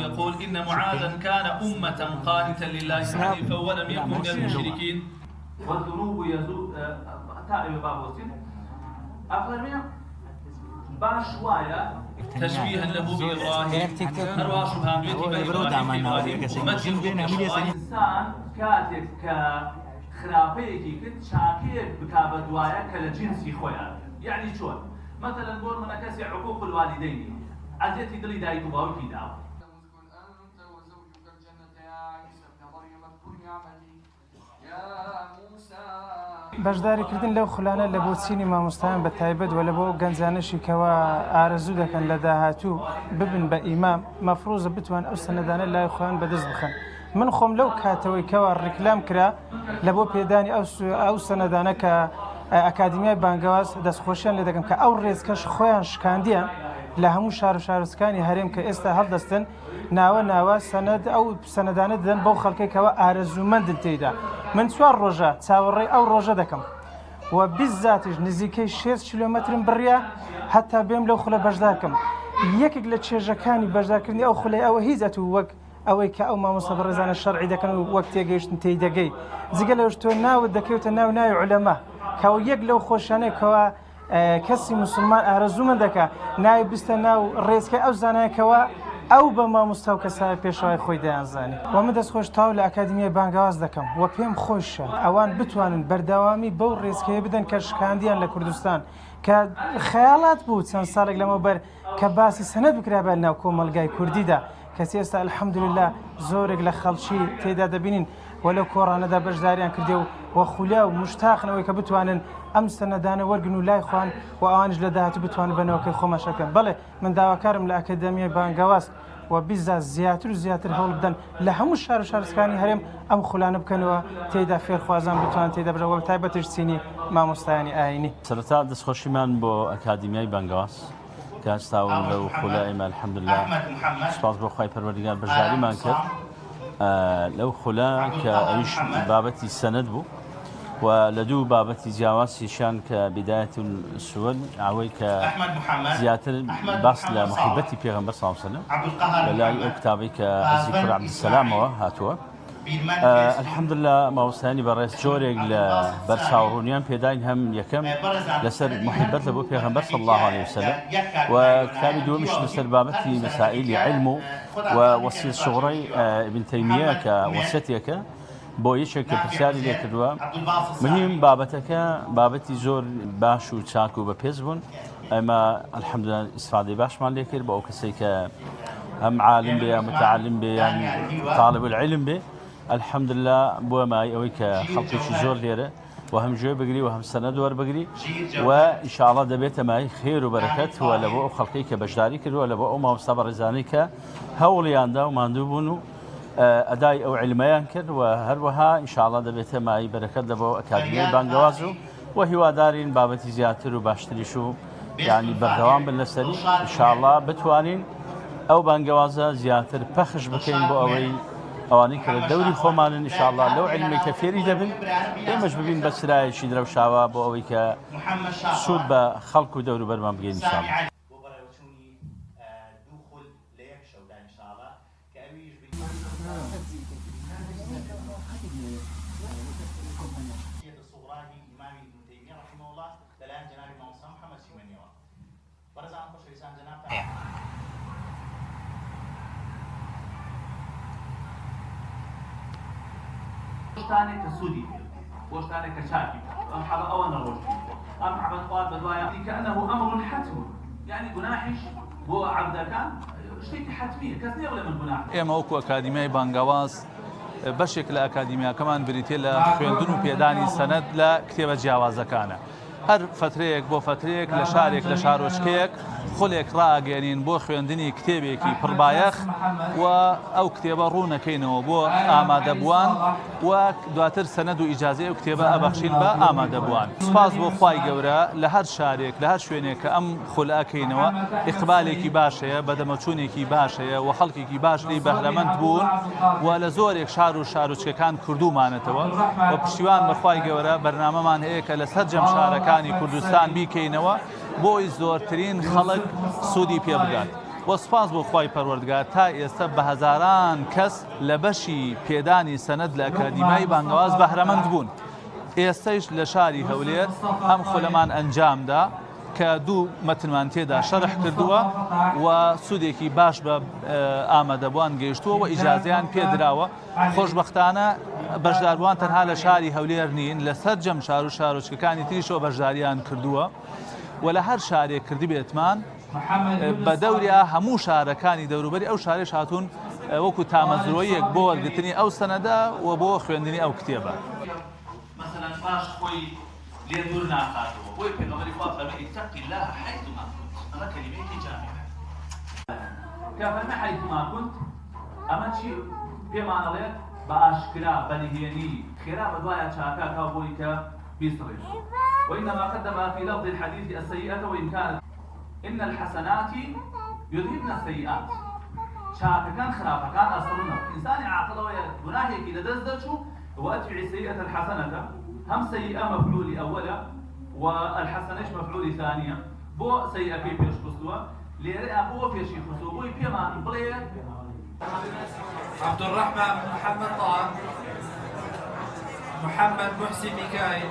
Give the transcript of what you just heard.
يقول إن معاذا كان أمة قانتا لله حنيفا ولم يكن من المشركين والذنوب يزول تائب باب وسيل أفرمي باش وايا تشبيها له بإبراهيم أرواح شبهان بيتي بإبراهيم إنسان كاتب كخرافيكي كنت شاكير بكابة دوايا كالجنسي خويا يعني شون مثلا بور من كسي حقوق الوالدين عزيتي دلي دايكو باوكي داو أنت وزوجك الجنة يا عيسى ابن مريم اذكر نعمتي يا موسى بەشداری کردن لەو خولانە لە بۆ چینی مامۆستایان بە تایبەت وە لە بۆ گەنجانەشی کەوا ئارەزوو دەکەن لە داهاتوو ببن بە ئیمام مەفروزە بتوان ئەو سەنەدانە لای خۆیان بەدەست بخەن. من خۆم لەو کاتەوەی کەوا ڕیکلام کرا لە بۆ پێدانی ئەو سەنەدانە کە ئەکادمیای بانگەواز دەستخۆشیان لێ دەکەم کە ئەو ڕێزکەش خۆیان شکاندیان لە هەموو شار و شارستکانی هەرێم کە ئێستا هەڵدەستن ناوە سەنەد ئەو سەنەدانە دەدەن بەو خەڵکێکەوە ئارەزوومەندن تێیدا. من 4 ڕۆژە چاوەڕێی ئەو ڕۆژە دەکەم و 20 زاتیش نزیکەی 6 کیلۆمەترم بڕیا هەتا بێم لەو خولە بەشدارکەم. یەکێک لە چێژەکانی بەشدارکردنی ئەو خولەی ئەوە هیچ ئەتوو وەک ئەوەی کە ئەو مامۆستا بەڕێزانە شەرعی دەکەن و وەک تێگەیشتن تێی دەگەی جگە لەوەش تۆ ناوت دەکەوتە ناوی عولەما کەەوە یەک لەو خۆشانەیەکەوە کەسی مسلمان ئارەزوومەند دەکە ناوی بستە ناو ڕێزکەی ئەو زانایەکەوە ئەو بە مامۆستا و کەسای پێشەوەی خۆی دەیانزانی. و من دەستخۆش تاو لە ئەکادمیای بانگاواز دەکەم و پێم خۆشە ئەوان بتوانن بەردەوامی بەو ڕێزکەیە بدەن کە شکاندیان لە کوردستان کە خەیاڵات بوو چەند ساڵێک لەمەوبەر کە باسی سەنەد بکرابێت ناو کۆمەلگای کوردیدا کەسی ئێستا الحەمدولله زۆرێک لە خەڵکی تێدا دەبینین و لەو کۆڕانەدا بەشداریان کردێ و خولیا و مشتاقنەوەی کە بتوانن ئەم سەنەدانە وەرگن و لای خوان و ئەوانش لە داهاتوو بتوانن بنەوەکەی خۆمەشەکەن. بەڵێ من داواکارم لە ئەکادمیای بانگاواز و 20 زیاتر و زیاتر هەوڵ بدەن لە هەموو شار و شارستکانی هەرێم ئەم خولانە بکەنەوە تێیدا فێرخوازان بتوان تێدا بژەوە تایبەتش چینی مامۆستایانی ئاینی. سەرەتا دەستخۆشیمان بۆ ئەکادمیای بانگاواز کە هەستاون لەو خولای ئێمە الحەمدولله سوپاس بۆ خوای پەروەردگار بەشداریمان کرد لەو خولا کە ئەویش بابەتی سەنەد بوو و لە دوو بابەتی جیاوازیشان کە بدایەت السوەل ئەوەی کە زیاتر باس لە محیبەتی پێغەمبەر صلی الله علیه و سلم لەلای ئەو کتابەی کە حەزی کوڕ عەبدولسەلامەوە هاتووە. الحەمدولله مامۆستایانی بەڕێز جۆرێک لە بەرچاوڕوونیان پێداین هەم یەکەم لەسەر محیبەت لە بۆ پێغەمبەر صلی الله علیه و سلم و کتابی دووەمیش لەسەر بابەتی مەسائیلی علم و وەسیەت شوڕەی ئیبن تەیمیە کە وەسیەتێکە بۆ یەکێک کە پرسیاری لێ کردووە. مهم بابەتەکە بابەتی زۆر باش و چاک و بەپێز بوون ئێمە الحەمدولله ئیسفادەی باشمان لێ کرد بۆ ئەو کەسێک کە هەم عالم بێ یان متعلم بێ یان طالب العلم بێ الحەمدولله بۆ مای ئەوەی کە خەڵکێکی زۆر لێرە و هەم گوێ بگری و هەم سەنەد وەربگری و ئینشاءڵڵا دەبێتە مای خێر و بەرەکەت و لە بۆ ئەو خەڵکەی کە بەشداری کردووە لە بۆ ئەو مامۆستا بەڕێزانەی کە هەوڵیاندا و ماندوو بوون و ئەدای ئەو علمەیان کرد و هەروەها ئینشاءڵڵا دەبێتە مای بەرەکەت لە بۆ ئەکادمیای بانگەواز و هیوادارین بابەتی زیاتر و باشتریش و یعنی بەردەوام بن لەسەری ئینشاءڵڵا بتوانین ئەو بانگەوازە زیاتر پەخش بکەین بۆ ئەوەی ئەوانەی کە لە دەوری خۆمانن ئینشاءڵڵا لەو علمەی کە فێری دەبن ئێمەش ببین بە سرایەکی درەوشاوە بۆ ئەوەی کە سوود بە خەڵک و دەور و بەرمان بگەین ئینشاءڵڵا. بۆشتانێک کە سوودی بۆشتانێک کە چاکی ئەم حەڵە ئەوە نەڕۆشتی ئەم حەڵە خوارد بەدوایە کەئەنەهو ئەمڕ حەتم یعنی گوناحیش بۆ عەبدەکان شتێکی حەتمیە کەس نێ بڵێ من گوناح. ئێمە وەکو ئەکادمیای بانگەواز بەشێک لە ئەکادمیاکەمان بریتێ لە خوێندن و پێدانی سەنەد لە کتێبە جیاوازەکانە. هەر فترەیەک بۆ فترەیەک لە شارێک لە شارۆچکەیەک خولێک ڕاگەێنین بۆ خوێندنی کتێبێکی پڕبایەخ و ئەو کتێبە ڕوونەکەینەوە بۆ ئامادەبووان و دواتر سەنەد و ئیجازەی ئەو کتێبە ئەبەخشین بە ئامادەبووان. سوپاس بۆ خوای گەورە لە هەر شارێک لە هەر شوێنێک کە ئەم خولەکەینەوە ئیقبالێکی باشەیە بەدەمەچوونێکی باشەیە و خەڵکێکی باش لی بەهرەمەند بوون و لە زۆرێک شار و شارۆچکەکان کردومانێتەوە و پشتیوان بە خوای گەورە بەرنامەمان هەیە کە لە سەرجەم شارەکانی کوردستان بیکەینەوە بۆی زۆرترین خەڵک سوودی پێ بدات. بۆ سوپاس بۆ خی پەروەردگار تا ئێستا بە هەزاران کەس لە بەشی پێدانی سەنەد لە ئەکادیمیای بانگەواز بەهرەمەند بوون. ئێستەیش لە شاری هەولێر ئەم خولەمان ئەنجامدا کە دوو مەتنمان تێدا شەرح کردووە و سوودێکی باش بە ئامادەبووان گەیشتووە و ئیجازیان پێدراوە. خۆشبەختانە بەشداربووان تەنها لە شاری هەولێر نین، لە سەرجەم شار و شارۆچکەکانی تریشەوە بەشداریان کردووە و لە هەر شارێک کردی بێتمان بە دەوریا هەموو شارەکانی دەوروبەری ئەو شارێش هاتوون وەکو تامەزرۆیەک بۆ وەرگرتنی ئەو سەنەدا و بۆ خوێندنی ئەو کتێبە. مثلا باش خۆی لێ دوور ناخاتەوە بۆی پێغەمبەری خوا فەرمووی اتقی الله حیثما كنت. ئەمە کەلیمەیەکی جامعە کە فەرمووی حیثما كنت. ئەمە چی پێمانەڵێت؟ بە ئاشکرا بەنهێنی خێرا بەدوایە چاکە کاو بۆی کە بیسڕێت. وإنما قدم في لفظ الحديث السيئة وإن كانت إن الحسنات يذهبن السيئات. شاكا كان خرافة كان أصلنا إنسان عاقل وجناهي كده دزدشو وأتبع السيئة الحسنة هم سيئة مفعول أولا والحسنة مفعول ثانية بو سيئة في بيش خصوة ليرى أبوه في شيء خصوة بيما بليه. عبد الرحمن محمد طه، محمد محسن ميكائيل.